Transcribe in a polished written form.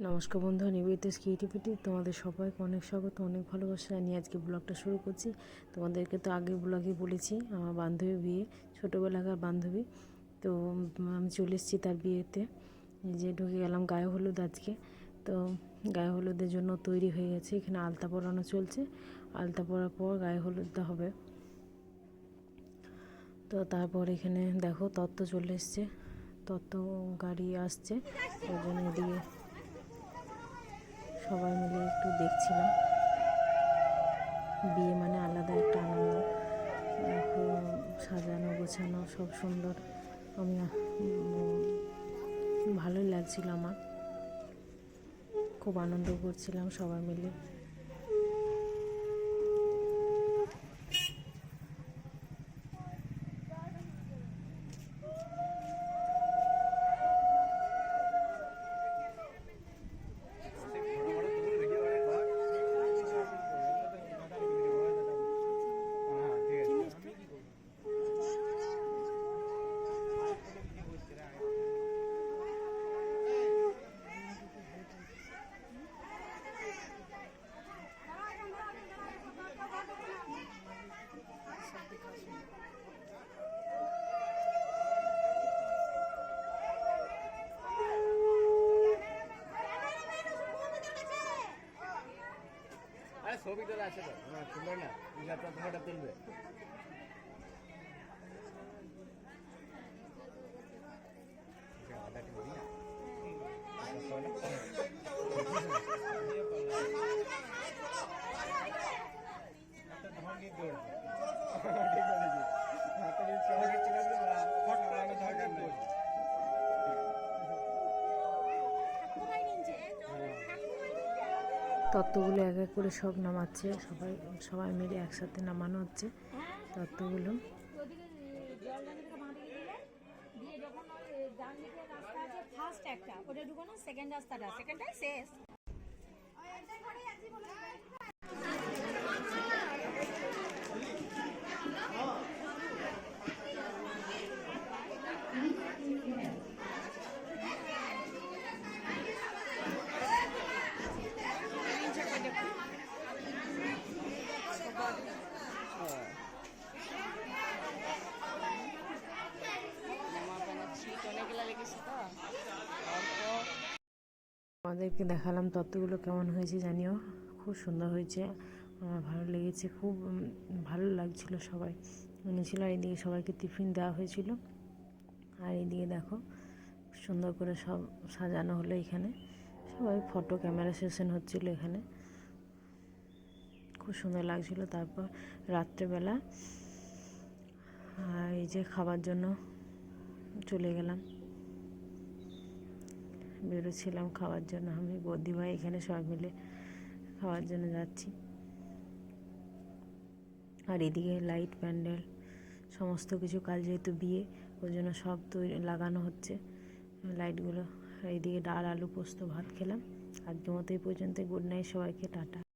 নমস্কার বন্ধুরা, নিবেদিতাস ক্রিয়েটিভিটি তোমাদের সবাইকে অনেক স্বাগত, অনেক ভালোবাসা নিয়ে আজকে ব্লগটা শুরু করছি। তোমাদেরকে তো আগের ব্লগে বলেছি আমার বান্ধবী বিয়ে, ছোটোবেলাকার বান্ধবী। তো আমি চলে এসেছি তার বিয়েতে, যে ঢুকে গেলাম গায়ে হলুদ আজকে। তো গায়ে হলুদের জন্য তৈরি হয়ে গেছে, এখানে আলতা পরানো চলছে। আলতা পরার পর গায়ে হলুদটা হবে। তো তারপর এখানে দেখো তত্ত্ব চলে এসছে, তত্ত্ব গাড়ি আসছে, ওই জন্য এদিকে সবাই মিলে একটু দেখছিলাম। বিয়ে মানে আলাদা একটা আনন্দ, খুব সাজানো গোছানো সব সুন্দর। আমি ভালোই লাগছিল, আমার খুব আনন্দ করছিলাম সবাই মিলে। ছবি তোলা আছে তো সুন্দর না, তোমারটা তুলবে। তত্ত্বগুলো এক এক করে সব নামাচ্ছে, সবাই মিলে একসাথে নামানো হচ্ছে তত্ত্বগুলো। ফার্স্ট একটা ওটা ঢুকানো, সেকেন্ড রাস্তাটা, সেকেন্ডটাই শেষ। আমাদেরকে দেখালাম তত্ত্বগুলো কেমন হয়েছে জানিও, খুব সুন্দর হয়েছে, আমার ভালো লেগেছে, খুব ভালো লাগছিল। সবাই এনেছিল, আর এদিকে সবাইকে টিফিন দেওয়া হয়েছিল। আর এইদিকে দেখো সুন্দর করে সব সাজানো হলো, এখানে সবাই ফটো ক্যামেরা সেশন হচ্ছিল এখানে, খুব সুন্দর লাগছিল। তারপর রাত্রেবেলা এই যে খাবার জন্য চলে গেলাম, বেরোচ্ছিলাম খাওয়ার জন্য, আমি বৌদি ভাই এখানে সবাই মিলে খাওয়ার জন্য যাচ্ছি। আর এদিকে লাইট প্যান্ডেল সমস্ত কিছু কাজ, যেহেতু বিয়ে ওই জন্য সব তৈরি লাগানো হচ্ছে লাইটগুলো। এইদিকে ডাল আলু পোস্ত ভাত খেলাম। আজকের মতো এই পর্যন্ত, গুড নাইট সবাইকে, টাটা।